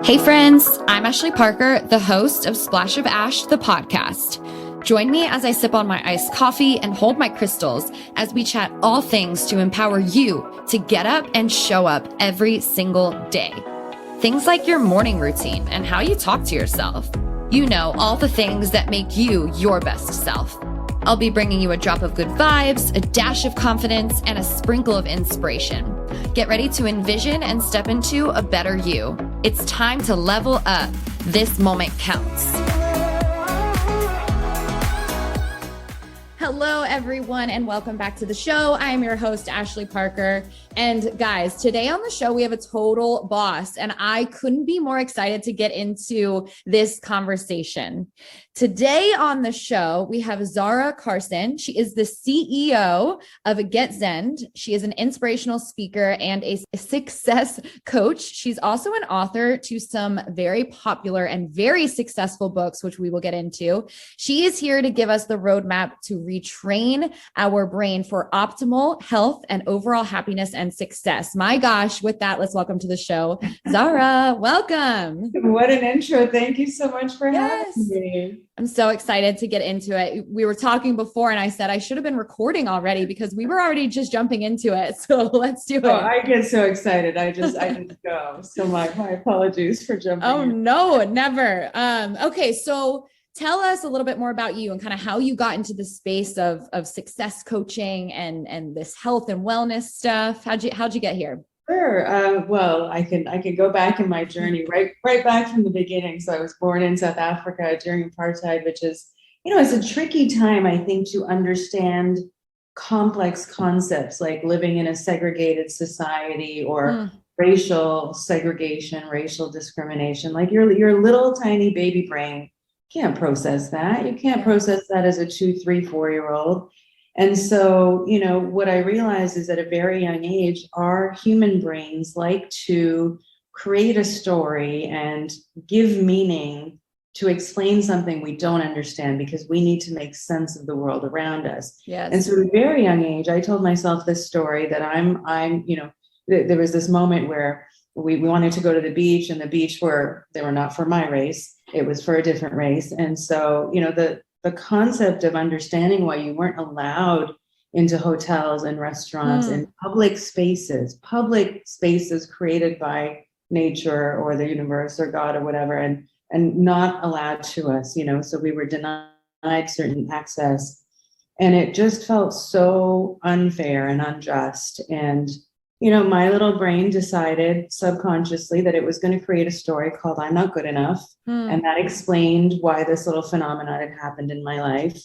Hey friends, I'm Ashley Parker, the host of Splash of Ash, the podcast. Join me as I sip on my iced coffee and hold my crystals as we chat all things to empower you to get up and show up every single day. Things like your morning routine and how you talk to yourself. You know, all the things that make you your best self. I'll be bringing you a drop of good vibes, a dash of confidence, and a sprinkle of inspiration. Get ready to envision and step into a better you. It's time to level up. This moment counts. Hello, everyone, and welcome back to the show. I am your host, Ashley Parker. And guys, today on the show, we have a total boss, and I couldn't be more excited to get into this conversation. Today on the show, we have Zahra Karsan. She is the CEO of Get Zen. She is an inspirational speaker and a success coach. She's also an author to some very popular and very successful books, which we will get into. She is here to give us the roadmap to retrain our brain for optimal health and overall happiness and success. My gosh, with that, let's welcome to the show, Zahra. Welcome. What an intro. Thank you so much for having me. I'm so excited to get into it. We were talking before and I said I should have been recording already because we were already just jumping into it. So let's do it. Oh, I get so excited. I just go. So my apologies for jumping. Oh, no, never. Okay. So tell us a little bit more about you and kind of how you got into the space of success coaching and this health and wellness stuff. How'd you get here? Sure. Well, I can go back in my journey right back from the beginning. So I was born in South Africa during apartheid, which is, it's a tricky time, I think, to understand complex concepts like living in a segregated society or racial segregation, racial discrimination. Like your little tiny baby brain can't process that. You can't process that as a 2, 3, 4-year-old. And so, what I realized is at a very young age, our human brains like to create a story and give meaning to explain something we don't understand because we need to make sense of the world around us. Yes. And so at a very young age, I told myself this story that there was this moment where we wanted to go to the beach, and the beach they were not for my race. It was for a different race. And so, the concept of understanding why you weren't allowed into hotels and restaurants and public spaces created by nature or the universe or God or whatever, and not allowed to us, so we were denied certain access. And it just felt so unfair and unjust. And my little brain decided subconsciously that it was going to create a story called I'm Not Good Enough. And that explained why this little phenomenon had happened in my life.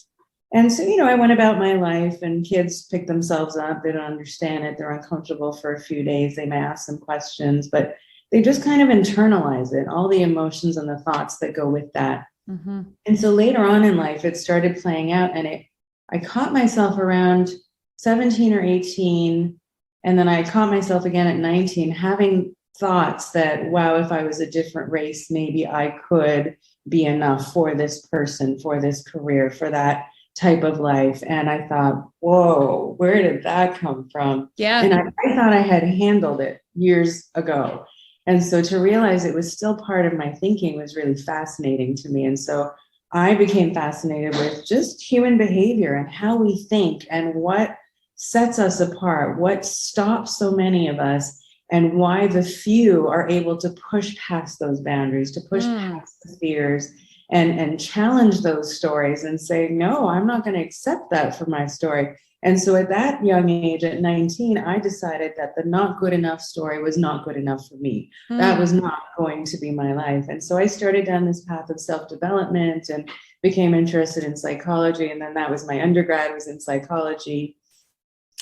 And so, I went about my life, and kids pick themselves up. They don't understand it. They're uncomfortable for a few days. They may ask some questions, but they just kind of internalize it, all the emotions and the thoughts that go with that. Mm-hmm. And so later on in life, it started playing out, and I caught myself around 17 or 18. And then I caught myself again at 19 having thoughts that, wow, if I was a different race, maybe I could be enough for this person, for this career, for that type of life. And I thought, whoa, where did that come from? Yeah. And I thought I had handled it years ago. And so to realize it was still part of my thinking was really fascinating to me. And so I became fascinated with just human behavior and how we think and what sets us apart, what stops so many of us, and why the few are able to push past those boundaries, to push past the fears and challenge those stories and say, no, I'm not going to accept that for my story. And so at that young age, at 19, I decided that the not good enough story was not good enough for me. That was not going to be my life. And so I started down this path of self-development and became interested in psychology. And then that was my undergrad, was in psychology.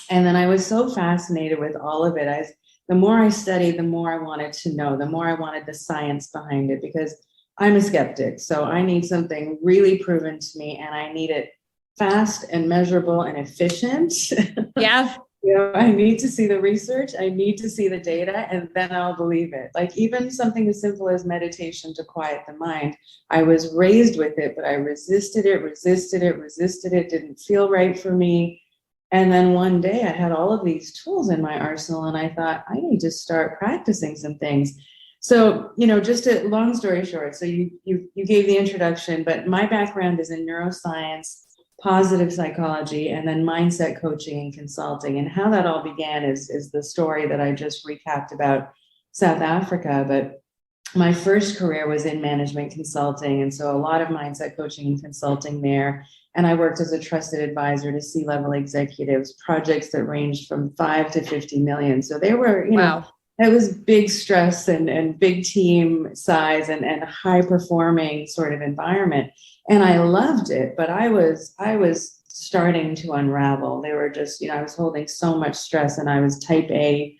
And then I was so fascinated with all of it. The more I studied, the more I wanted to know, the more I wanted the science behind it, because I'm a skeptic. So I need something really proven to me, and I need it fast and measurable and efficient. Yeah. I need to see the research. I need to see the data, and then I'll believe it. Like even something as simple as meditation to quiet the mind. I was raised with it, but I resisted it, didn't feel right for me. And then one day I had all of these tools in my arsenal, and I thought, I need to start practicing some things. So, just a long story short, so you gave the introduction, but my background is in neuroscience, positive psychology, and then mindset coaching and consulting. And how that all began is the story that I just recapped about South Africa. But my first career was in management consulting. And so a lot of mindset coaching and consulting there. And I worked as a trusted advisor to C-level executives, projects that ranged from 5 to 50 million. So they were, Wow. it was big stress and big team size and high performing sort of environment. And I loved it, but I was starting to unravel. They were just, I was holding so much stress, and I was type A,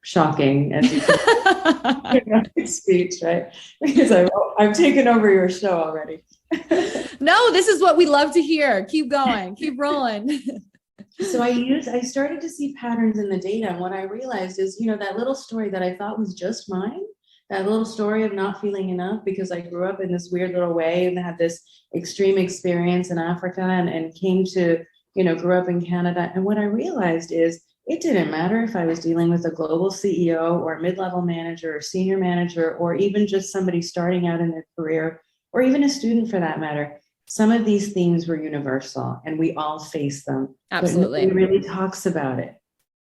shocking as you can speech, right? Because I've taken over your show already. No, this is what we love to hear. Keep going, keep rolling. So I started to see patterns in the data. And what I realized is, that little story that I thought was just mine, that little story of not feeling enough because I grew up in this weird little way and had this extreme experience in Africa and came to, grew up in Canada. And what I realized is it didn't matter if I was dealing with a global CEO or a mid-level manager or senior manager, or even just somebody starting out in their career, or even a student for that matter. Some of these themes were universal, and we all face them. Absolutely. But nobody really talks about it,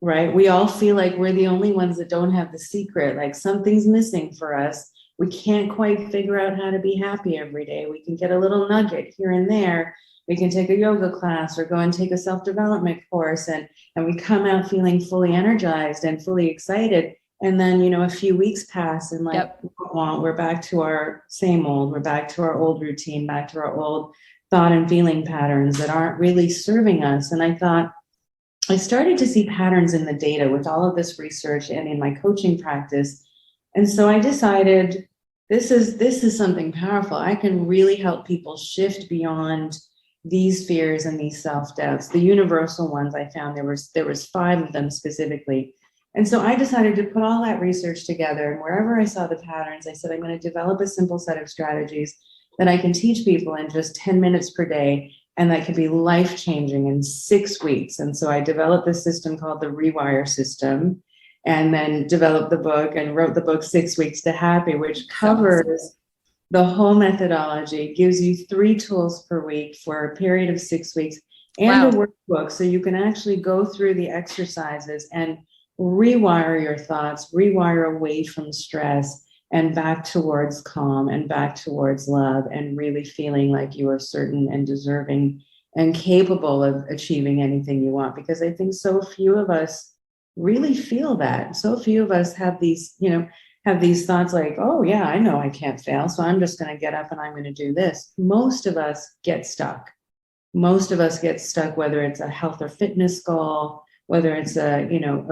right? We all feel like we're the only ones that don't have the secret, like something's missing for us. We can't quite figure out how to be happy every day. We can get a little nugget here and there. We can take a yoga class or go and take a self-development course, and we come out feeling fully energized and fully excited. And then, a few weeks pass and we're back to our same old, we're back to our old routine, back to our old thought and feeling patterns that aren't really serving us. And I started to see patterns in the data with all of this research and in my coaching practice. And so I decided this is something powerful. I can really help people shift beyond these fears and these self-doubts, the universal ones. I found there was 5 of them specifically. And so I decided to put all that research together, and wherever I saw the patterns, I said, I'm going to develop a simple set of strategies that I can teach people in just 10 minutes per day, and that could be life-changing in 6 weeks. And so I developed this system called the Rewire System, and then developed the book and wrote the book 6 Weeks to Happy, which covers the whole methodology, gives you 3 tools per week for a period of 6 weeks, and a workbook, so you can actually go through the exercises and rewire your thoughts, rewire away from stress and back towards calm and back towards love, and really feeling like you are certain and deserving and capable of achieving anything you want. Because I think so few of us really feel that. So few of us have these, have these thoughts like, oh yeah, I know I can't fail, so I'm just going to get up and I'm going to do this. Most of us get stuck. Most of us get stuck, whether it's a health or fitness goal, whether it's a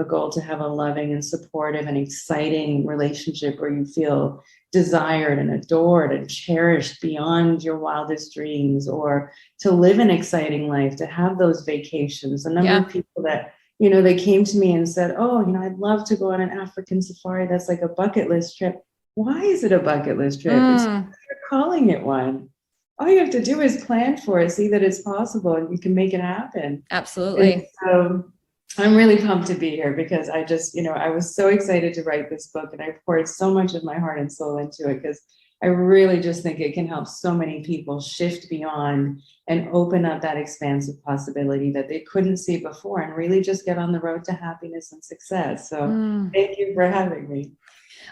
goal to have a loving and supportive and exciting relationship where you feel desired and adored and cherished beyond your wildest dreams, or to live an exciting life, to have those vacations. A number of people that, they came to me and said, oh, I'd love to go on an African safari. That's like a bucket list trip. Why is it a bucket list trip? It's you're calling it one. All you have to do is plan for it, see that it's possible, and you can make it happen. Absolutely. And so I'm really pumped to be here because I just, I was so excited to write this book, and I poured so much of my heart and soul into it because I really just think it can help so many people shift beyond and open up that expansive possibility that they couldn't see before, and really just get on the road to happiness and success. So thank you for having me.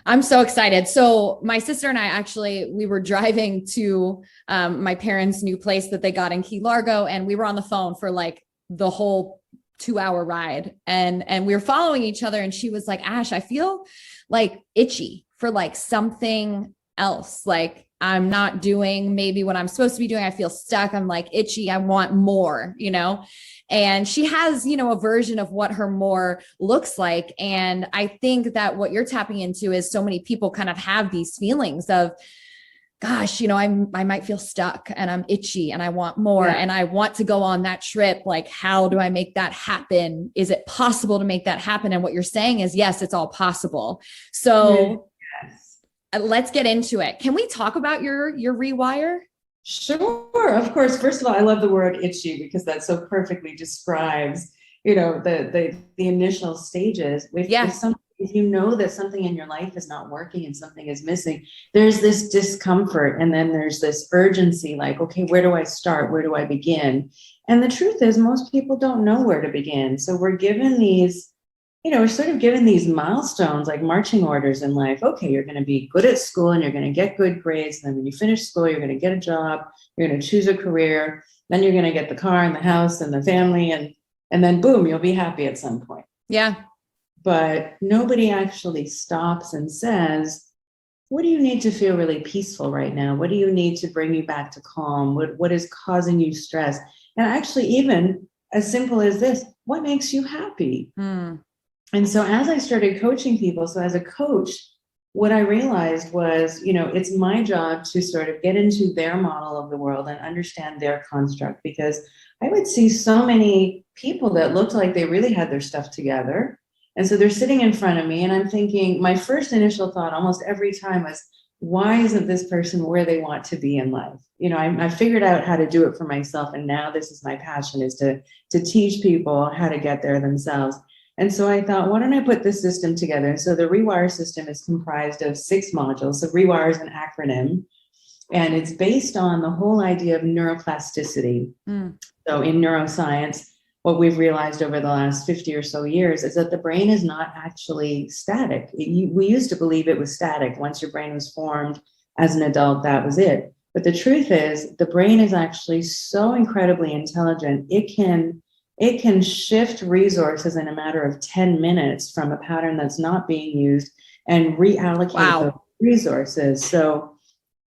I'm so excited. So my sister and I we were driving to my parents' new place that they got in Key Largo, and we were on the phone for like the whole 2-hour ride, and we were following each other, and she was like, Ash, I feel like itchy for like something else. Like I'm not doing maybe what I'm supposed to be doing. I feel stuck. I'm like itchy. I want more, and she has, a version of what her more looks like. And I think that what you're tapping into is so many people kind of have these feelings of, gosh, I might feel stuck and I'm itchy and I want more and I want to go on that trip. Like, how do I make that happen? Is it possible to make that happen? And what you're saying is, yes, it's all possible. So let's get into it. Can we talk about your Rewire? Sure, of course. First of all, I love the word itchy because that so perfectly describes, the initial stages. If somebody if you know that something in your life is not working and something is missing, there's this discomfort. And then there's this urgency, like, okay, where do I start? Where do I begin? And the truth is, most people don't know where to begin. So we're given these, we're sort of given these milestones, like marching orders in life. Okay, you're going to be good at school and you're going to get good grades. And then when you finish school, you're going to get a job. You're going to choose a career. Then you're going to get the car and the house and the family. And then boom, you'll be happy at some point. Yeah. But nobody actually stops and says, what do you need to feel really peaceful right now? What do you need to bring you back to calm? What is causing you stress? And actually, even as simple as this, what makes you happy? And so as I started coaching people, so as a coach, what I realized was, it's my job to sort of get into their model of the world and understand their construct, because I would see so many people that looked like they really had their stuff together. And so they're sitting in front of me and I'm thinking, my first initial thought almost every time was, why isn't this person where they want to be in life? I figured out how to do it for myself. And now this is my passion, is to teach people how to get there themselves. And so I thought, why don't I put this system together? So the Rewire system is comprised of 6 modules. So Rewire is an acronym, and it's based on the whole idea of neuroplasticity. So in neuroscience, what we've realized over the last 50 or so years is that the brain is not actually static. We used to believe it was static. Once your brain was formed as an adult, that was it. But the truth is, the brain is actually so incredibly intelligent. It can shift resources in a matter of 10 minutes from a pattern that's not being used and reallocate those resources. So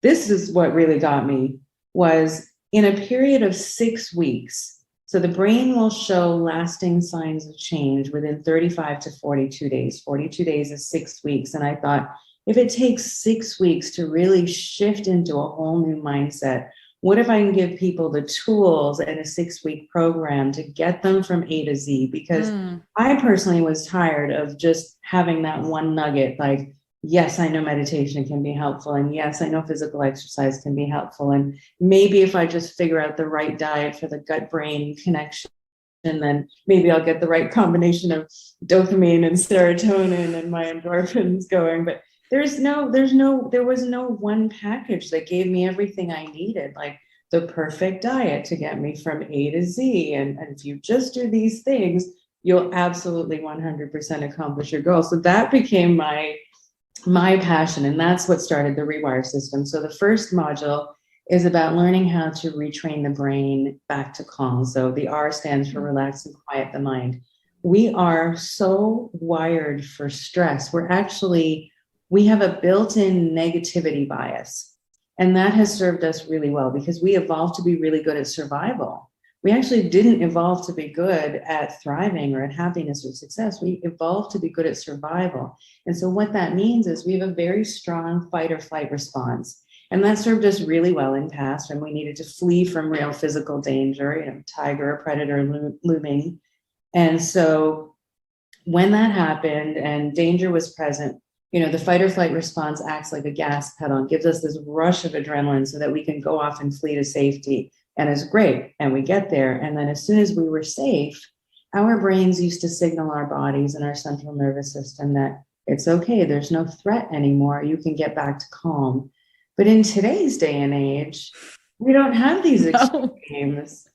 this is what really got me, was in a period of 6 weeks. So the brain will show lasting signs of change within 35 to 42 days. 42 days is 6 weeks. And I thought, if it takes 6 weeks to really shift into a whole new mindset, what if I can give people the tools in a 6-week program to get them from A to Z? Because I personally was tired of just having that one nugget, like, yes, I know meditation can be helpful. And yes, I know physical exercise can be helpful. And maybe if I just figure out the right diet for the gut-brain connection, then maybe I'll get the right combination of dopamine and serotonin and my endorphins going. But there was no one package that gave me everything I needed, like the perfect diet to get me from A to Z. And if you just do these things, you'll absolutely 100% accomplish your goal. So that became my passion. And that's what started the Rewire system. So the first module is about learning how to retrain the brain back to calm. So the R stands for relax and quiet the mind. We are so wired for stress. We have a built-in negativity bias. And that has served us really well, because we evolved to be really good at survival. We actually didn't evolve to be good at thriving or at happiness or success. We evolved to be good at survival. And so what that means is we have a very strong fight or flight response. And that served us really well in past when we needed to flee from real physical danger, tiger or predator looming. And so when that happened and danger was present, the fight or flight response acts like a gas pedal and gives us this rush of adrenaline so that we can go off and flee to safety. And it's great. And we get there. And then as soon as we were safe, our brains used to signal our bodies and our central nervous system that it's okay, there's no threat anymore. You can get back to calm. But in today's day and age, we don't have these extremes.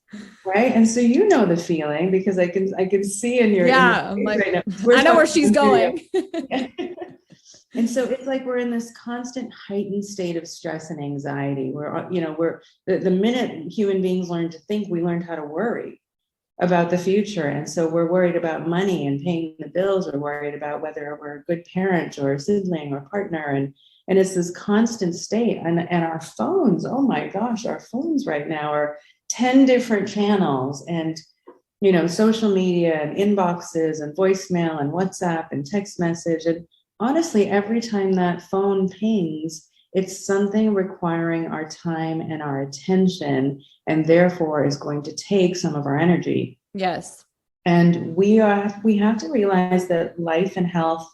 Right. And so the feeling, because I can see in your I'm like, right now. I know where she's going. And so it's like we're in this constant heightened state of stress and anxiety. We're the minute human beings learn to think, we learned how to worry about the future. And so we're worried about money and paying the bills. We're worried about whether we're a good parent or a sibling or partner. And it's this constant state. And our phones, oh my gosh, our phones right now are 10 different channels, and social media and inboxes and voicemail and WhatsApp and text message. And honestly, every time that phone pings, it's something requiring our time and our attention, and therefore is going to take some of our energy. Yes. And we have to realize that life and health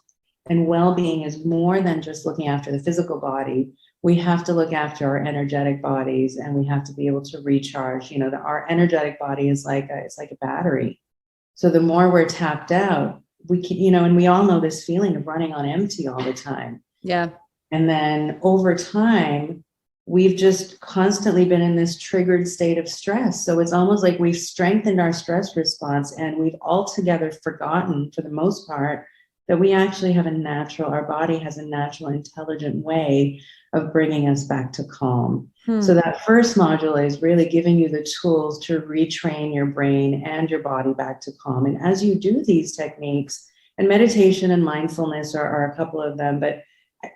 and well-being is more than just looking after the physical body. We have to look after our energetic bodies, and we have to be able to recharge. Our energetic body is like a battery. So the more we're tapped out, we can, you know, and we all know this feeling of running on empty all the time. Yeah. And then over time, we've just constantly been in this triggered state of stress. So it's almost like we've strengthened our stress response, and we've altogether forgotten, for the most part, that we actually have our body has a natural, intelligent way of bringing us back to calm. So that first module is really giving you the tools to retrain your brain and your body back to calm. And as you do these techniques, and meditation and mindfulness are a couple of them, but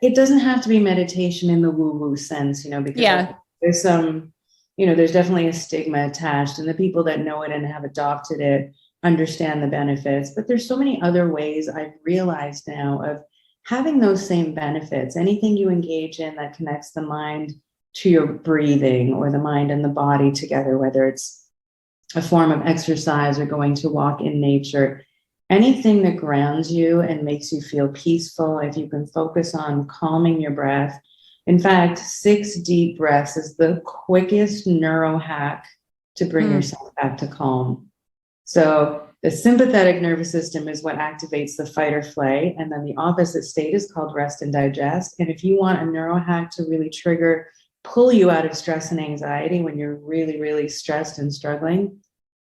it doesn't have to be meditation in the woo-woo sense, you know, because there's some, you know, there's definitely a stigma attached, and the people that know it and have adopted it understand the benefits. But there's so many other ways I've realized now of having those same benefits. Anything you engage in that connects the mind to your breathing, or the mind and the body together, whether it's a form of exercise or going to walk in nature, anything that grounds you and makes you feel peaceful, if you can focus on calming your breath. In fact, 6 deep breaths is the quickest neuro hack to bring yourself back to calm. So the sympathetic nervous system is what activates the fight or flight, and then the opposite state is called rest and digest. And if you want a neuro hack to really pull you out of stress and anxiety when you're really, really stressed and struggling,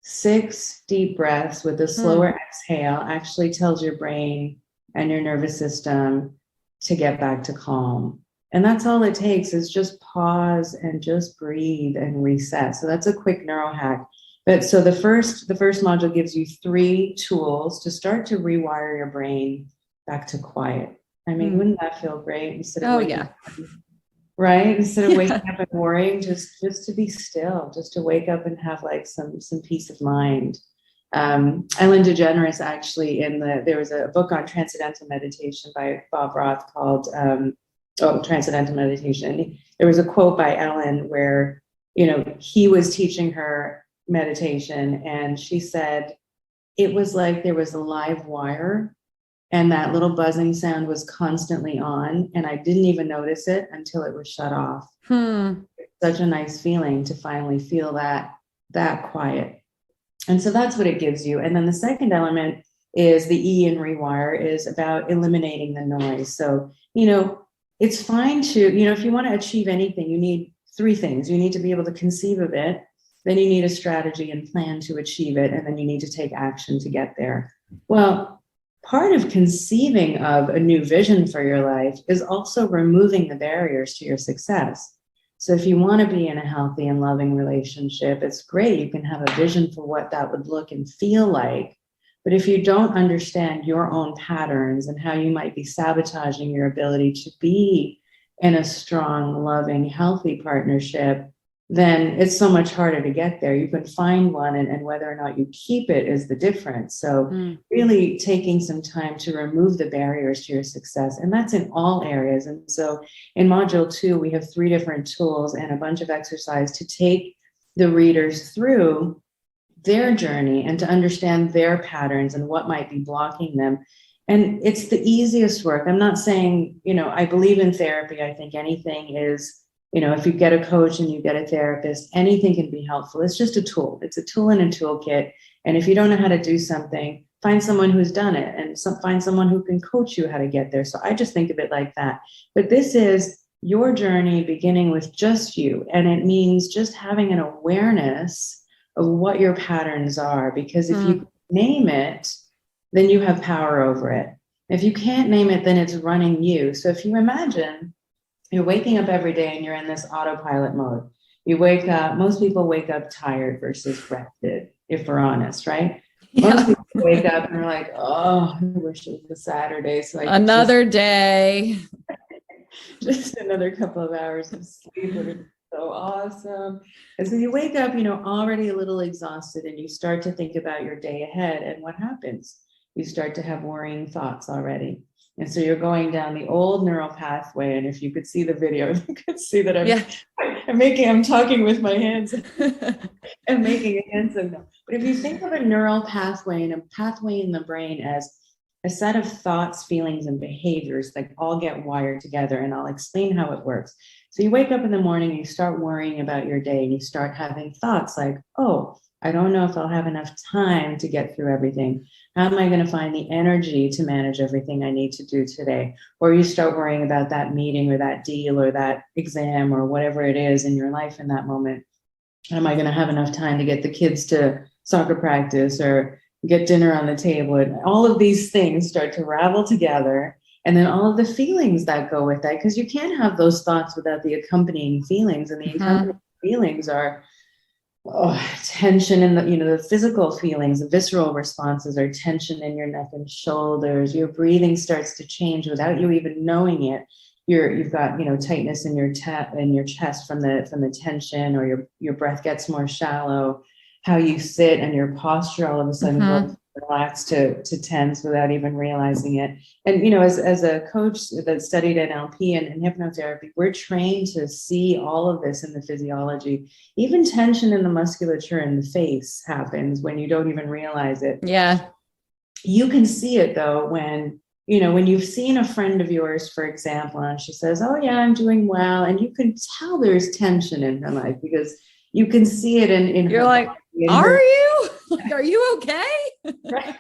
6 deep breaths with a slower exhale actually tells your brain and your nervous system to get back to calm. And that's all it takes, is just pause and just breathe and reset. So that's a quick neuro hack. But so the first module gives you 3 tools to start to rewire your brain back to quiet. I mean, wouldn't that feel great? Instead of right? Instead of waking up and worrying, just to be still, just to wake up and have like some peace of mind. Ellen DeGeneres actually, there was a book on transcendental meditation by Bob Roth called Transcendental Meditation. There was a quote by Ellen where, you know, he was teaching her meditation, and she said it was like there was a live wire, and that little buzzing sound was constantly on, and I didn't even notice it until it was shut off. It's such a nice feeling to finally feel that quiet. And so that's what it gives you. And then the second element is the E in Rewire, is about eliminating the noise. So, you know, it's fine to, you know, if you want to achieve anything, you need 3 things. You need to be able to conceive of it, then you need a strategy and plan to achieve it, and then you need to take action to get there. Well, part of conceiving of a new vision for your life is also removing the barriers to your success. So if you want to be in a healthy and loving relationship, it's great. You can have a vision for what that would look and feel like. But if you don't understand your own patterns and how you might be sabotaging your ability to be in a strong, loving, healthy partnership, then it's so much harder to get there. You can find one, and whether or not you keep it is the difference. So really taking some time to remove the barriers to your success, and that's in all areas. And so in module 2, we have 3 different tools and a bunch of exercise to take the readers through their journey and to understand their patterns and what might be blocking them. And it's the easiest work. I'm not saying, you know, I believe in therapy. I think anything is, you know, if you get a coach and you get a therapist, anything can be helpful. It's just a tool. It's a tool in a toolkit. And if you don't know how to do something, find someone who's done it, and find someone who can coach you how to get there. So I just think of it like that. But this is your journey beginning with just you. And it means just having an awareness of what your patterns are. Because if you name it, then you have power over it. If you can't name it, then it's running you. So if you imagine you're waking up every day and you're in this autopilot mode. You wake up, most people wake up tired versus rested, if we're honest, right? Yeah. Most people wake up and are like, oh, I wish it was a Saturday. So another day. Just another couple of hours of sleep would have been so awesome. And so you wake up, you know, already a little exhausted, and you start to think about your day ahead. And what happens? You start to have worrying thoughts already. And so you're going down the old neural pathway. And if you could see the video, you could see that I'm talking with my hands and making a hand signal. But if you think of a neural pathway and a pathway in the brain as a set of thoughts, feelings, and behaviors that all get wired together, and I'll explain how it works. So you wake up in the morning, you start worrying about your day, and you start having thoughts like, oh, I don't know if I'll have enough time to get through everything. How am I going to find the energy to manage everything I need to do today? Or you start worrying about that meeting or that deal or that exam or whatever it is in your life in that moment. Am I going to have enough time to get the kids to soccer practice or get dinner on the table? And all of these things start to ravel together. And then all of the feelings that go with that, because you can't have those thoughts without the accompanying feelings. And the accompanying feelings are tension in the physical feelings, the visceral responses are tension in your neck and shoulders. Your breathing starts to change without you even knowing it. You've got tightness in your chest from the tension, or your breath gets more shallow. How you sit and your posture all of a sudden goes relax to tense without even realizing it. And as a coach that studied NLP and hypnotherapy, we're trained to see all of this in the physiology. Even tension in the musculature in the face happens when you don't even realize it. Yeah. You can see it though when you've seen a friend of yours, for example, and she says, "Oh yeah, I'm doing well," and you can tell there's tension in her life because you can see it in you're her like, body, are you like, are you okay? right?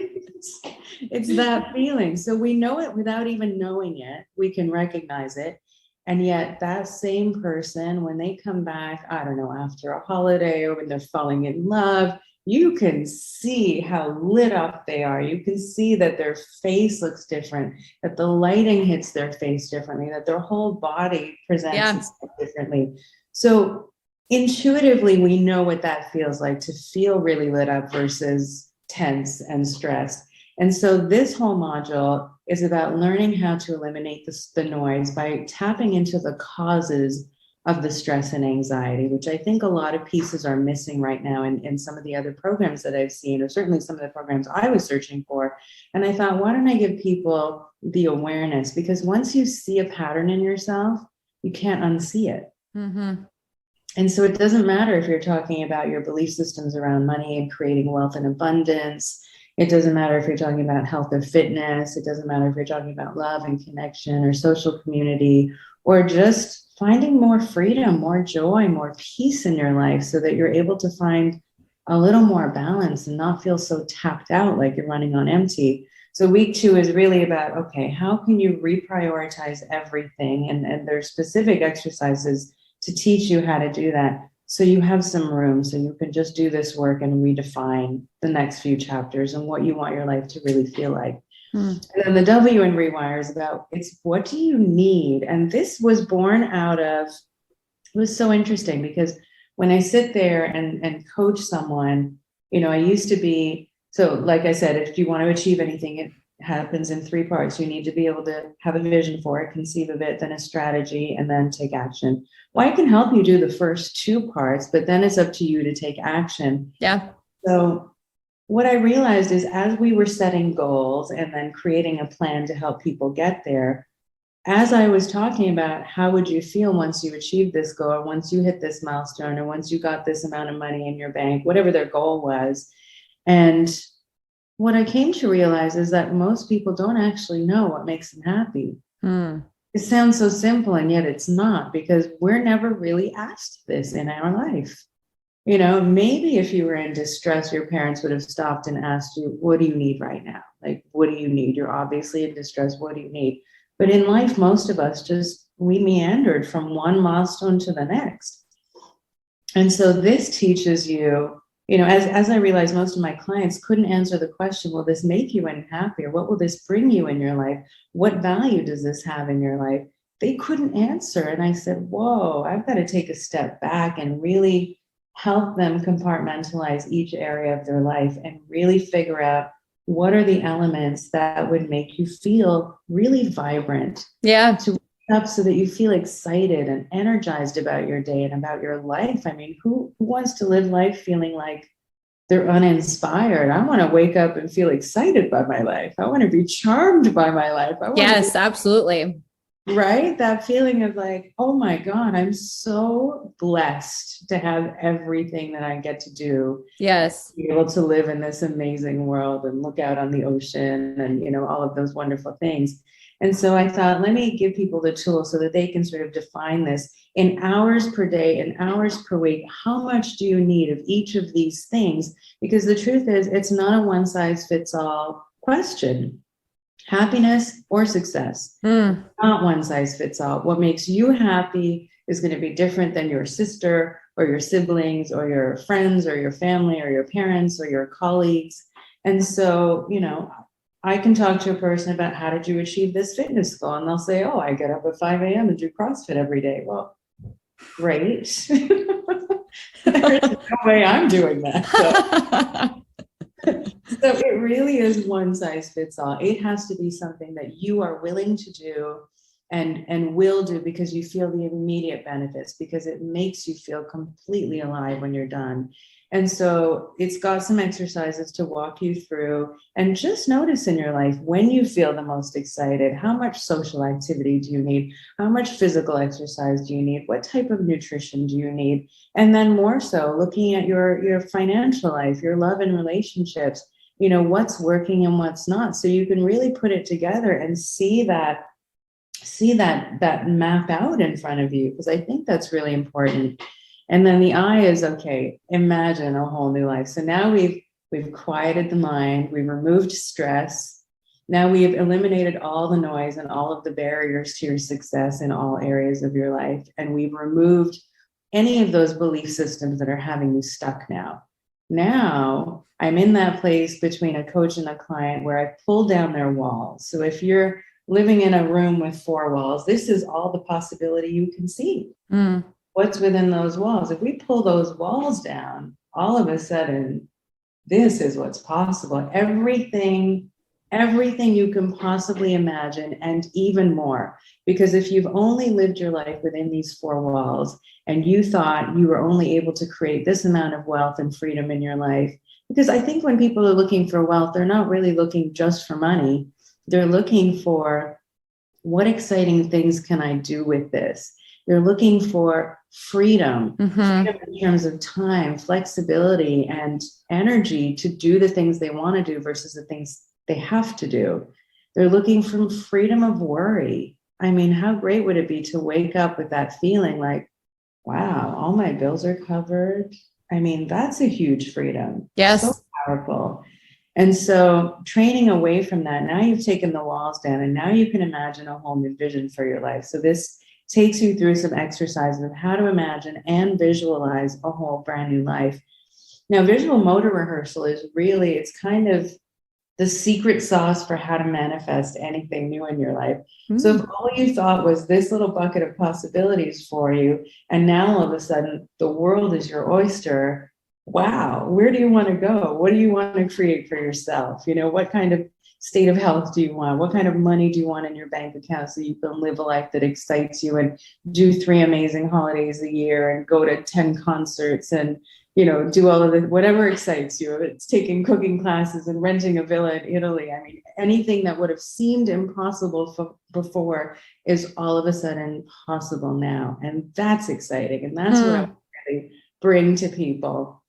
It's that feeling. So we know it without even knowing it. We can recognize it. And yet that same person, when they come back, I don't know, after a holiday or when they're falling in love, you can see how lit up they are. You can see that their face looks different, that the lighting hits their face differently, that their whole body presents itself differently. So intuitively, we know what that feels like, to feel really lit up versus tense and stressed. And so this whole module is about learning how to eliminate the noise by tapping into the causes of the stress and anxiety, which I think a lot of pieces are missing right now in some of the other programs that I've seen, or certainly some of the programs I was searching for. And I thought, why don't I give people the awareness? Because once you see a pattern in yourself, you can't unsee it. And so it doesn't matter if you're talking about your belief systems around money and creating wealth and abundance. It doesn't matter if you're talking about health or fitness. It doesn't matter if you're talking about love and connection or social community, or just finding more freedom, more joy, more peace in your life so that you're able to find a little more balance and not feel so tapped out like you're running on empty. So week 2 is really about, okay, how can you reprioritize everything? And there's specific exercises to teach you how to do that, so you have some room, so you can just do this work and redefine the next few chapters and what you want your life to really feel like. And then the W in Rewire is about, it's what do you need? And this was born out of, it was so interesting because when I sit there and coach someone, I used to be, so like I said, if you want to achieve anything, it happens in 3 parts. You need to be able to have a vision for it, conceive of it, then a strategy, and then take action. Well, I can help you do the first 2 parts, but then it's up to you to take action. Yeah. So what I realized is, as we were setting goals and then creating a plan to help people get there, as I was talking about how would you feel once you achieved this goal, once you hit this milestone, or once you got this amount of money in your bank, whatever their goal was. And what I came to realize is that most people don't actually know what makes them happy. It sounds so simple, and yet it's not, because we're never really asked this in our life. Maybe if you were in distress, your parents would have stopped and asked you, what do you need right now? Like, what do you need? You're obviously in distress. What do you need? But in life, most of us we meandered from one milestone to the next. And so this teaches you, as I realized, most of my clients couldn't answer the question, will this make you any happier? What will this bring you in your life? What value does this have in your life? They couldn't answer. And I said, whoa, I've got to take a step back and really help them compartmentalize each area of their life and really figure out, what are the elements that would make you feel really vibrant? Yeah. To wake up so that you feel excited and energized about your day and about your life. I mean, who wants to live life feeling like they're uninspired? I want to wake up and feel excited by my life. I want to be charmed by my life. Yes, absolutely. Right? That feeling of like, oh my God, I'm so blessed to have everything that I get to do. Yes. Be able to live in this amazing world and look out on the ocean and, all of those wonderful things. And so I thought, let me give people the tools so that they can sort of define this in hours per day, in hours per week. How much do you need of each of these things? Because the truth is, it's not a one size fits all question. Happiness or success, not one size fits all. What makes you happy is going to be different than your sister or your siblings or your friends or your family or your parents or your colleagues. And so, I can talk to a person about how did you achieve this fitness goal? And they'll say, oh, I get up at 5 a.m. and do CrossFit every day. Well, great. There's no way I'm doing that. So it really is one size fits all. It has to be something that you are willing to do and will do because you feel the immediate benefits, because it makes you feel completely alive when you're done. And so it's got some exercises to walk you through, and just notice in your life when you feel the most excited. How much social activity do you need? How much physical exercise do you need? What type of nutrition do you need? And then more so looking at your financial life, your love and relationships, what's working and what's not. So you can really put it together and see that map out in front of you, because I think that's really important. And then the I is, okay, imagine a whole new life. So now we've quieted the mind, we've removed stress. Now we've eliminated all the noise and all of the barriers to your success in all areas of your life. And we've removed any of those belief systems that are having you stuck now. Now I'm in that place between a coach and a client where I pull down their walls. So if you're living in a room with 4 walls, this is all the possibility you can see. What's within those walls? If we pull those walls down, all of a sudden, this is what's possible. Everything you can possibly imagine, and even more. Because if you've only lived your life within these 4 walls and you thought you were only able to create this amount of wealth and freedom in your life, because I think when people are looking for wealth, they're not really looking just for money. They're looking for, what exciting things can I do with this? They're looking for freedom, freedom in terms of time, flexibility, and energy to do the things they want to do versus the things they have to do. They're looking for freedom of worry. I mean, how great would it be to wake up with that feeling like, wow, all my bills are covered? I mean, that's a huge freedom. Yes. So powerful. And so training away from that, now you've taken the walls down and now you can imagine a whole new vision for your life. So this takes you through some exercises of how to imagine and visualize a whole brand new life. Now, visual motor rehearsal is really, it's kind of the secret sauce for how to manifest anything new in your life. So if all you thought was this little bucket of possibilities for you, and now all of a sudden the world is your oyster, wow, where do you want to go? What do you want to create for yourself? What kind of state of health do you want? What kind of money do you want in your bank account so you can live a life that excites you and do 3 amazing holidays a year and go to 10 concerts and, do all of it, whatever excites you. If it's taking cooking classes and renting a villa in Italy, I mean, anything that would have seemed impossible before is all of a sudden possible now. And that's exciting. And that's what I really bring to people.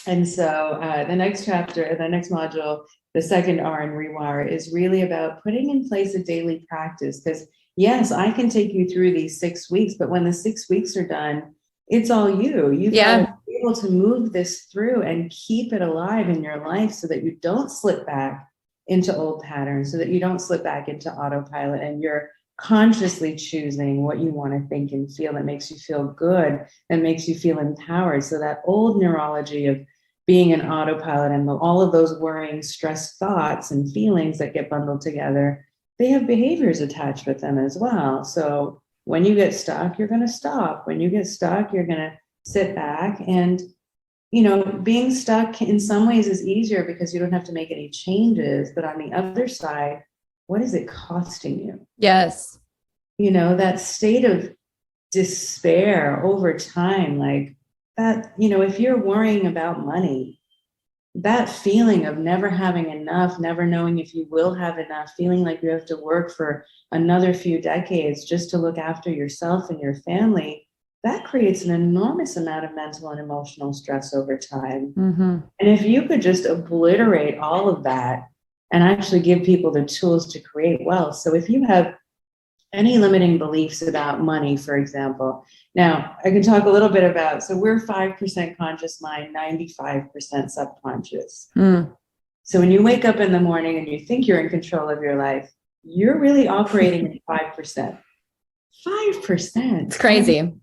And so the next chapter, the next module, the second R in Rewire, is really about putting in place a daily practice. Because yes, I can take you through these 6 weeks, but when the 6 weeks are done, it's all you. You've got to be able to move this through and keep it alive in your life so that you don't slip back into old patterns, so that you don't slip back into autopilot, and you're consciously choosing what you want to think and feel that makes you feel good, that makes you feel empowered. So that old neurology of being an autopilot and all of those worrying, stressed thoughts and feelings that get bundled together, they have behaviors attached with them as well. So when you get stuck, you're going to stop. When you get stuck, you're going to sit back. And, being stuck in some ways is easier because you don't have to make any changes. But on the other side, what is it costing you? Yes. That state of despair over time, like that, if you're worrying about money, that feeling of never having enough, never knowing if you will have enough, feeling like you have to work for another few decades just to look after yourself and your family, that creates an enormous amount of mental and emotional stress over time. And if you could just obliterate all of that and actually give people the tools to create wealth. So if you have any limiting beliefs about money, for example, now I can talk a little bit about, so we're 5% conscious mind, 95% subconscious. So when you wake up in the morning and you think you're in control of your life, you're really operating at 5%. 5%. It's crazy.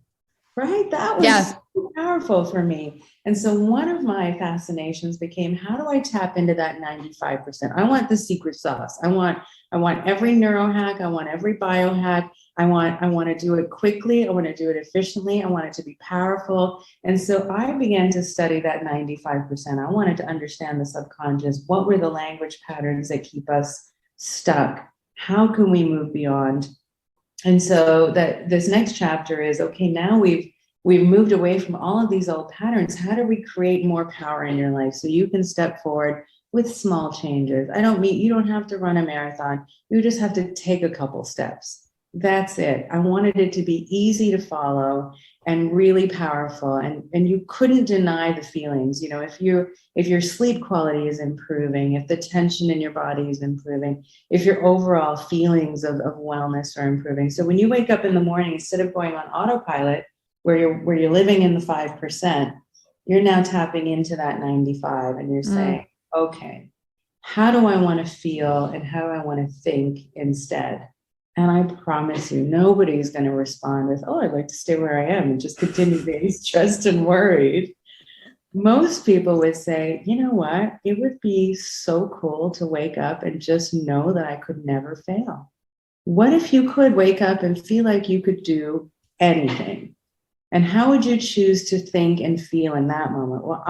Right? That was so powerful for me. And so one of my fascinations became, how do I tap into that 95%? I want the secret sauce. I want every neurohack. I want every biohack. I want to do it quickly. I want to do it efficiently. I want it to be powerful. And so I began to study that 95%. I wanted to understand the subconscious. What were the language patterns that keep us stuck? How can we move beyond? And so that this next chapter is, okay, now we've moved away from all of these old patterns. How do we create more power in your life so you can step forward with small changes? You don't have to run a marathon. You just have to take a couple steps. That's it. I wanted it to be easy to follow and really powerful. And you couldn't deny the feelings. You know, if your sleep quality is improving, if the tension in your body is improving, if your overall feelings of wellness are improving. So when you wake up in the morning, instead of going on autopilot, where you're living in the 5%, you're now tapping into that 95 and you're saying, okay, how do I want to feel and how do I want to think instead? And I promise you, nobody's going to respond with, oh, I'd like to stay where I am and just continue being stressed and worried. Most people would say, you know what? It would be so cool to wake up and just know that I could never fail. What if you could wake up and feel like you could do anything? And how would you choose to think and feel in that moment? Well,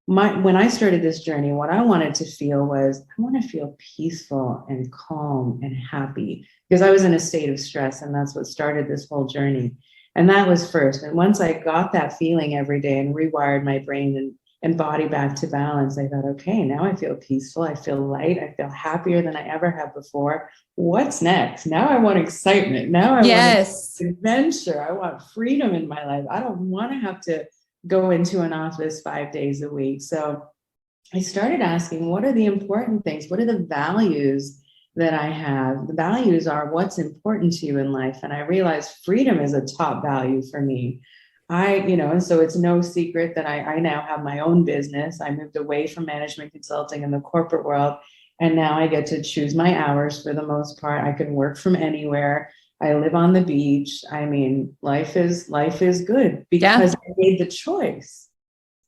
when I started this journey, what I wanted to feel was, I want to feel peaceful and calm and happy, because I was in a state of stress, and that's what started this whole journey. And that was first. And once I got that feeling every day and rewired my brain and body back to balance, I thought, okay, now I feel peaceful. I feel light. I feel happier than I ever have before. What's next? Now I want excitement. Now I want adventure. I want freedom in my life. I don't want to have to go into an office 5 days a week. So I started asking, what are the important things? What are the values that I have? The values are what's important to you in life. And I realized freedom is a top value for me. And so it's no secret that I now have my own business. I moved away from management consulting in the corporate world, and now I get to choose my hours for the most part. I can work from anywhere. I live on the beach. I mean, life is good because I made the choice,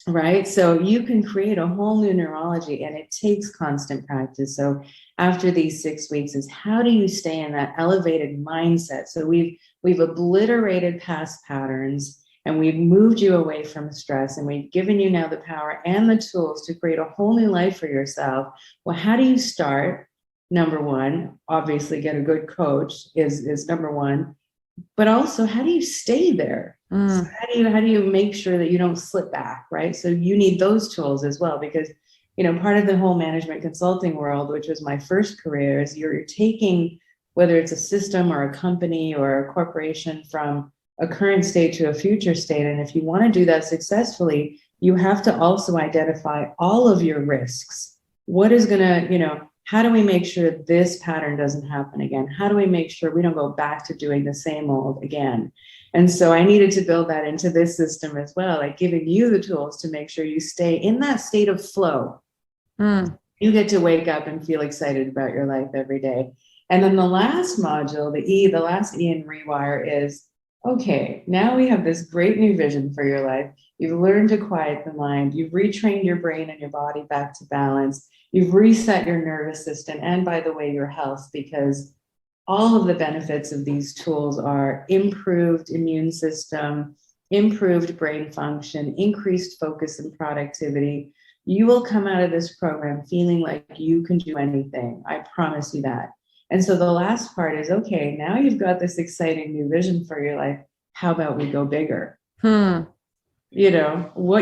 right? So you can create a whole new neurology, and it takes constant practice. So after these 6 weeks is, how do you stay in that elevated mindset? So we've obliterated past patterns, and we've moved you away from stress, and we've given you now the power and the tools to create a whole new life for yourself. Well, how do you start? Number one, obviously get a good coach is number one, but also, how do you stay there? So how do you make sure that you don't slip back, right? So you need those tools as well, because, part of the whole management consulting world, which was my first career, is you're taking, whether it's a system or a company or a corporation, from a current state to a future state. And if you want to do that successfully, you have to also identify all of your risks. What is going to, how do we make sure this pattern doesn't happen again? How do we make sure we don't go back to doing the same old again? And so I needed to build that into this system as well, like giving you the tools to make sure you stay in that state of flow. You get to wake up and feel excited about your life every day. And then the last module, the last E in Rewire is, okay, now we have this great new vision for your life. You've learned to quiet the mind. You've retrained your brain and your body back to balance. You've reset your nervous system, and by the way, your health, because all of the benefits of these tools are improved immune system, improved brain function, increased focus and productivity. You will come out of this program feeling like you can do anything. I promise you that. And so the last part is, okay, now you've got this exciting new vision for your life. How about we go bigger? What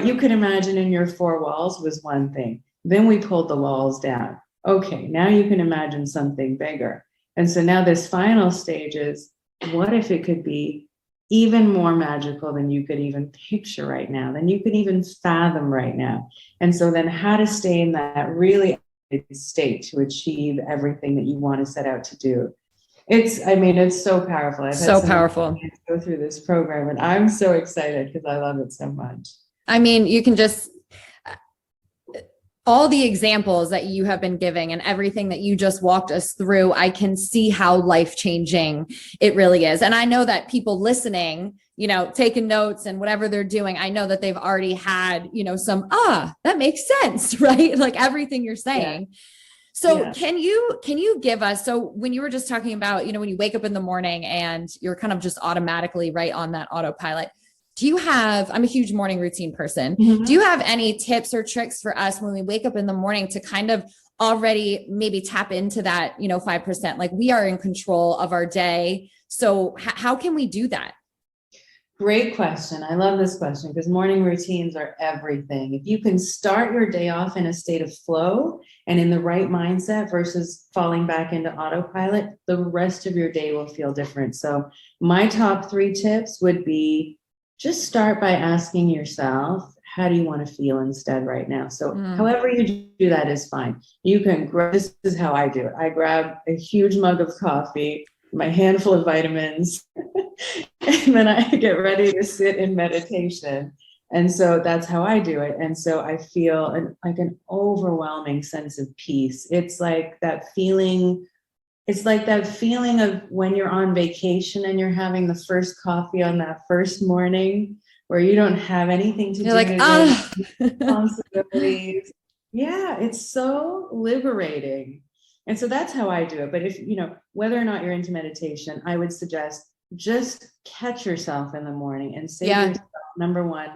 you could imagine in your four walls was one thing. Then we pulled the walls down. Okay, now you can imagine something bigger. And so now this final stage is, what if it could be even more magical than you could even picture right now, than you could even fathom right now? And so then how to stay in that really state to achieve everything that you want to set out to do. It's so powerful. I've So had some powerful. go through this program, and I'm so excited because I love it so much. I mean, you can just, all the examples that you have been giving and everything that you just walked us through, I can see how life-changing it really is. And I know that people listening, taking notes and whatever they're doing, I know that they've already had, some, that makes sense, right? Like everything you're saying. Yeah. So yeah. Can you give us, so when you were just talking about, when you wake up in the morning and you're kind of just automatically right on that autopilot, I'm a huge morning routine person. Mm-hmm. Do you have any tips or tricks for us when we wake up in the morning to kind of already maybe tap into that, 5%, like we are in control of our day. So how can we do that? Great question. I love this question because morning routines are everything. If you can start your day off in a state of flow and in the right mindset versus falling back into autopilot, the rest of your day will feel different. So my top 3 tips would be, just start by asking yourself, how do you want to feel instead right now? So however you do that is fine. You can this is how I do it. I grab a huge mug of coffee, my handful of vitamins, and then I get ready to sit in meditation. And so that's how I do it. And so I feel an overwhelming sense of peace. It's like that feeling of when you're on vacation and you're having the first coffee on that first morning where you don't have anything to do. You're like, responsibilities. Yeah, it's so liberating. And so that's how I do it. But if, whether or not you're into meditation, I would suggest just catch yourself in the morning and say to yourself, number 1,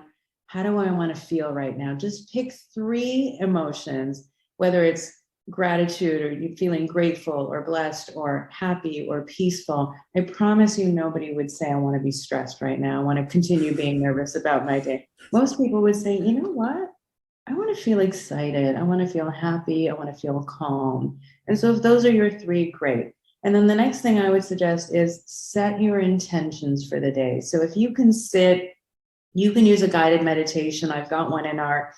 how do I want to feel right now? Just pick 3 emotions, whether it's gratitude or you feeling grateful or blessed or happy or peaceful. I promise you nobody would say, I want to be stressed right now. I want to continue being nervous about my day. Most people would say, you know what? I want to feel excited. I want to feel happy. I want to feel calm. And so if those are your 3, great. And then the next thing I would suggest is set your intentions for the day. So if you can you can use a guided meditation. I've got one in our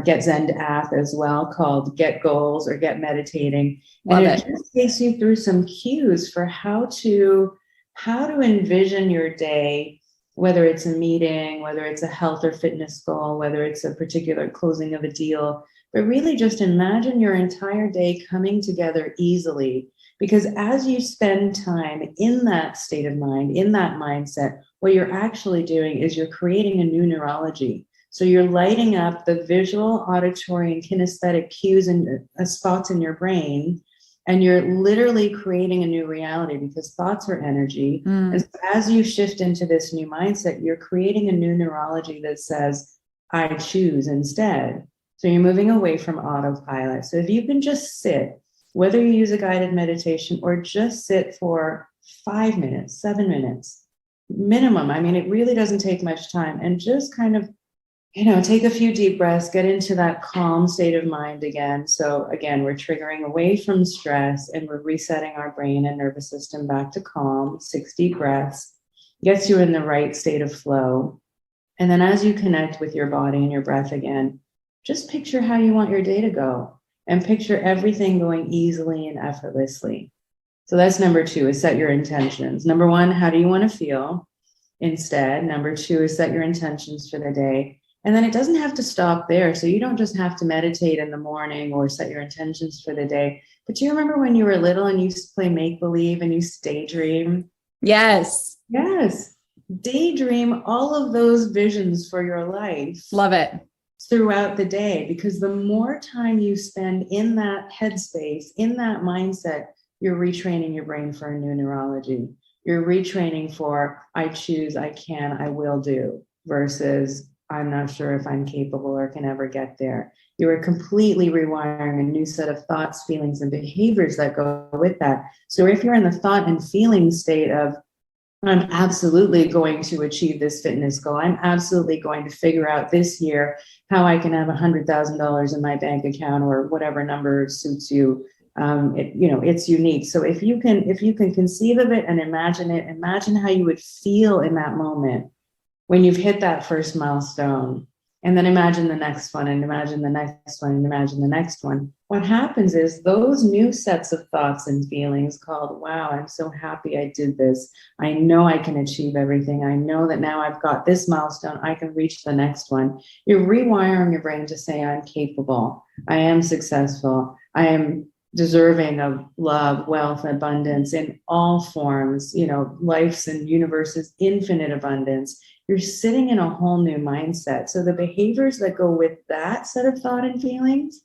Get Zen app as well called Get Goals or Get Meditating. And it just takes you through some cues for how to envision your day, whether it's a meeting, whether it's a health or fitness goal, whether it's a particular closing of a deal, but really just imagine your entire day coming together easily. Because as you spend time in that state of mind, in that mindset, what you're actually doing is you're creating a new neurology. So you're lighting up the visual, auditory, and kinesthetic cues and spots in your brain, and you're literally creating a new reality because thoughts are energy. And so as you shift into this new mindset, you're creating a new neurology that says, I choose instead. So you're moving away from autopilot. So if you can just sit, whether you use a guided meditation or just sit for 5 minutes, 7 minutes, minimum. I mean, it really doesn't take much time, and just kind of, take a few deep breaths, get into that calm state of mind again. So again, we're triggering away from stress and we're resetting our brain and nervous system back to calm. 6 deep breaths gets you in the right state of flow. And then as you connect with your body and your breath again, just picture how you want your day to go and picture everything going easily and effortlessly. So that's number 2, is set your intentions. Number 1, how do you want to feel instead? Number 2 is set your intentions for the day. And then it doesn't have to stop there. So you don't just have to meditate in the morning or set your intentions for the day. But do you remember when you were little and you used to play make-believe and you used to daydream? Yes. Yes. Daydream all of those visions for your life. Love it. Throughout the day, because the more time you spend in that headspace, in that mindset, you're retraining your brain for a new neurology. You're retraining for I choose, I can, I will do, versus I'm not sure if I'm capable or can ever get there. You are completely rewiring a new set of thoughts, feelings, and behaviors that go with that. So if you're in the thought and feeling state of I'm absolutely going to achieve this fitness goal, I'm absolutely going to figure out this year how I can have $100,000 in my bank account or whatever number suits you. It's unique. So if you can conceive of it and imagine how you would feel in that moment when you've hit that first milestone And then imagine the next one, and imagine the next one, and imagine the next one. What happens is those new sets of thoughts and feelings called, wow, I'm so happy I did this. I know I can achieve everything. I know that now I've got this milestone. I can reach the next one. You're rewiring your brain to say, I'm capable. I am successful. I am deserving of love, wealth, abundance in all forms, life's and universe's infinite abundance. You're sitting in a whole new mindset. So the behaviors that go with that set of thoughts and feelings,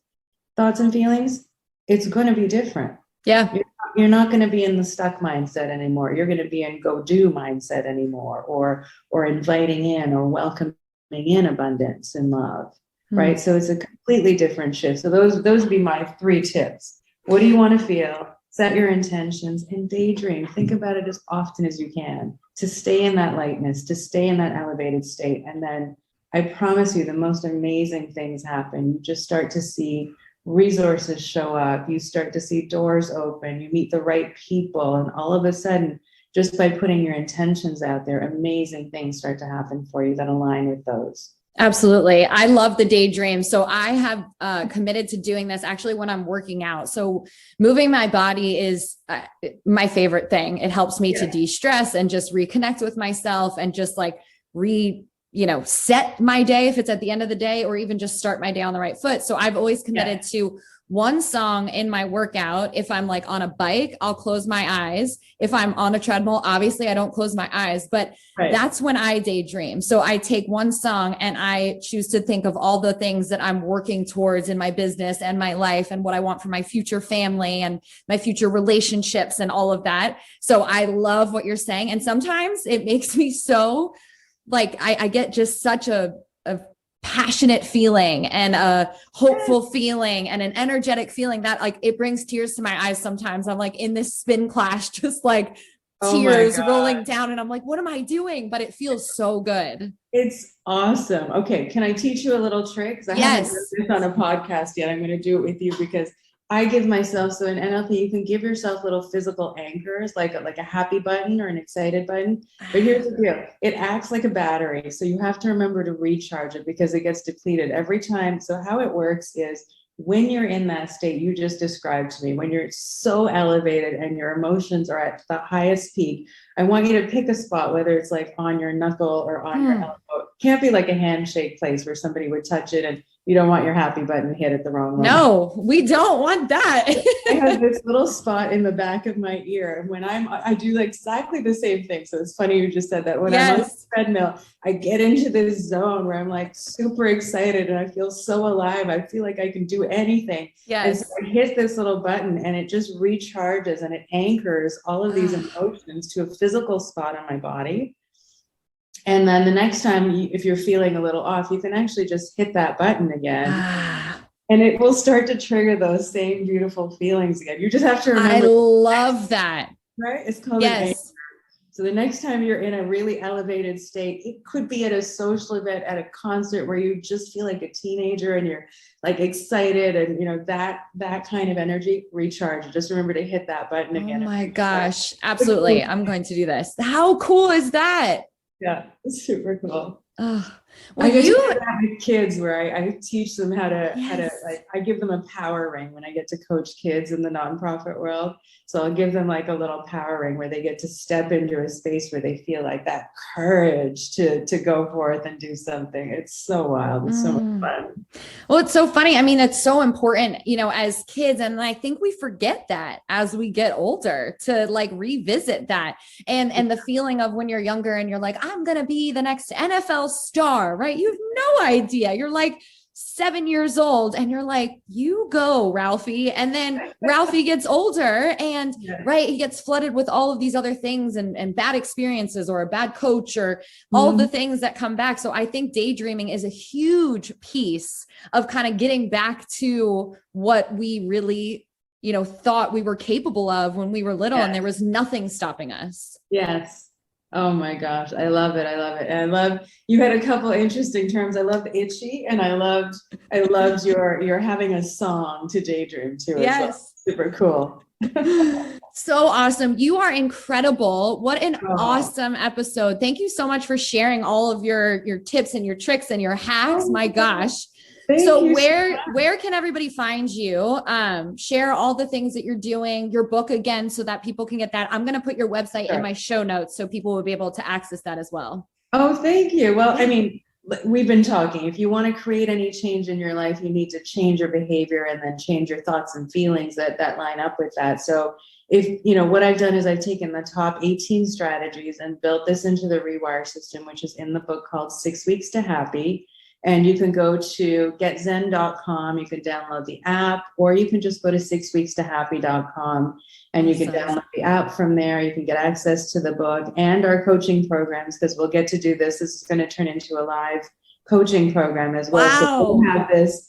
it's going to be different. Yeah. You're not going to be in the stuck mindset anymore. You're going to be in go do mindset anymore, or inviting in or welcoming in abundance and love. Right. So it's a completely different shift. So those would be my 3 tips. What do you want to feel? Set your intentions and daydream. Think about it as often as you can to stay in that lightness, to stay in that elevated state. And then I promise you the most amazing things happen. You just start to see resources show up. You start to see doors open. You meet the right people. And all of a sudden, just by putting your intentions out there, amazing things start to happen for you that align with those. Absolutely. I love the daydream. So I have committed to doing this actually when I'm working out. So moving my body is my favorite thing. It helps me to de-stress and just reconnect with myself and just like set my day if it's at the end of the day, or even just start my day on the right foot. So I've always committed to one song in my workout. If I'm like on a bike, I'll close my eyes. If I'm on a treadmill, obviously I don't close my eyes, but that's when I daydream. So I take one song and I choose to think of all the things that I'm working towards in my business and my life and what I want for my future family and my future relationships and all of that. So I love what you're saying. And sometimes it makes me so like, I get just such a passionate feeling and a hopeful feeling and an energetic feeling that like it brings tears to my eyes. Sometimes I'm like in this spin class, just like tears rolling down, and I'm like, what am I doing? But it feels so good. It's awesome. Okay. Can I teach you a little trick? Because I haven't done this on a podcast yet. I'm going to do it with you because I give myself, so in NLP, you can give yourself little physical anchors, like a happy button or an excited button. But here's the deal. It acts like a battery. So you have to remember to recharge it because it gets depleted every time. So how it works is when you're in that state you just described to me, when you're so elevated and your emotions are at the highest peak, I want you to pick a spot, whether it's like on your knuckle or on your elbow. It can't be like a handshake place where somebody would touch it and you don't want your happy button hit at the wrong moment. No, we don't want that. I have this little spot in the back of my ear. And when I do exactly the same thing. So it's funny you just said that. When I'm on the treadmill, I get into this zone where I'm like super excited and I feel so alive. I feel like I can do anything. And so I hit this little button and it just recharges and it anchors all of these emotions to a physical spot on my body. And then the next time, if you're feeling a little off, you can actually just hit that button again. And it will start to trigger those same beautiful feelings again. You just have to remember. I love that. Right? It's called an anchor. So the next time you're in a really elevated state, it could be at a social event, at a concert where you just feel like a teenager and you're like excited and that kind of energy, recharge. Just remember to hit that button again. Oh my gosh. Absolutely. I'm going to do this. How cool is that? Yeah, it's super cool. Oh, well, I do that with kids where I teach them how to like, I give them a power ring when I get to coach kids in the nonprofit world. So I'll give them like a little power ring where they get to step into a space where they feel like that courage to go forth and do something. It's so wild. It's so much fun. Well, it's so funny. I mean, it's so important, as kids. And I think we forget that as we get older to like revisit that and the feeling of when you're younger and you're like, I'm going to be the next NFL star, right? You have no idea. You're like 7 years old and you're like, you go, Ralphie. And then Ralphie gets older and he gets flooded with all of these other things and bad experiences or a bad coach or all the things that come back. So I think daydreaming is a huge piece of kind of getting back to what we really, thought we were capable of when we were little and there was nothing stopping us. Yes. Oh my gosh. I love it. I love it. And I love, you had a couple interesting terms. I loved itchy and I loved your having a song to daydream too. Yes. Super cool. So awesome. You are incredible. What an Oh. awesome episode. Thank you so much for sharing all of your tips and your tricks and your hacks. My gosh. So where can everybody find you? Share all the things that you're doing, your book again, so that people can get that. I'm going to put your website in my show notes so people will be able to access that as well. Oh, thank you. Well, I mean, we've been talking. If you want to create any change in your life, you need to change your behavior and then change your thoughts and feelings that line up with that. So if, what I've done is I've taken the top 18 strategies and built this into the Rewire system, which is in the book called 6 Weeks to Happy. And you can go to getzen.com. You can download the app, or you can just go to 6weekstohappy.com and you can download the app from there. You can get access to the book and our coaching programs, because we'll get to do this. This is going to turn into a live coaching program as well. Wow. So we'll have this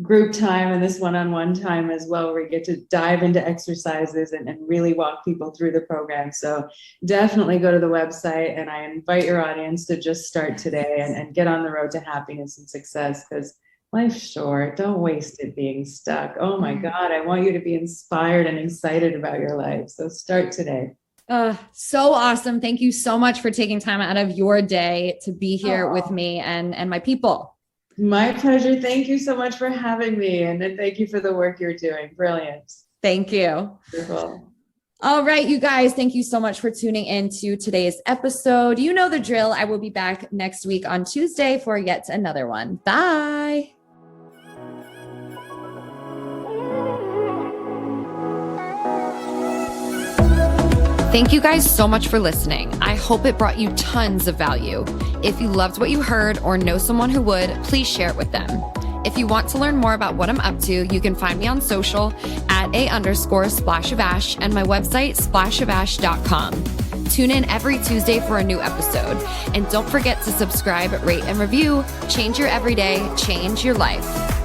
group time and this one-on-one time as well, where we get to dive into exercises and really walk people through the program. So definitely go to the website, and I invite your audience to just start today and get on the road to happiness and success, because life's short. Don't waste it being stuck. Oh my God, I want you to be inspired and excited about your life. So start today. So awesome. Thank you so much for taking time out of your day to be here with me and my people. My pleasure. Thank you so much for having me. And thank you for the work you're doing. Brilliant. Thank you. Wonderful. All right, you guys, thank you so much for tuning into today's episode. You know the drill. I will be back next week on Tuesday for yet another one. Bye. Thank you guys so much for listening. I hope it brought you tons of value. If you loved what you heard or know someone who would, please share it with them. If you want to learn more about what I'm up to, you can find me on social at @_splash-of-ash and my website splashofash.com. Tune in every Tuesday for a new episode. And don't forget to subscribe, rate, and review. Change your everyday, change your life.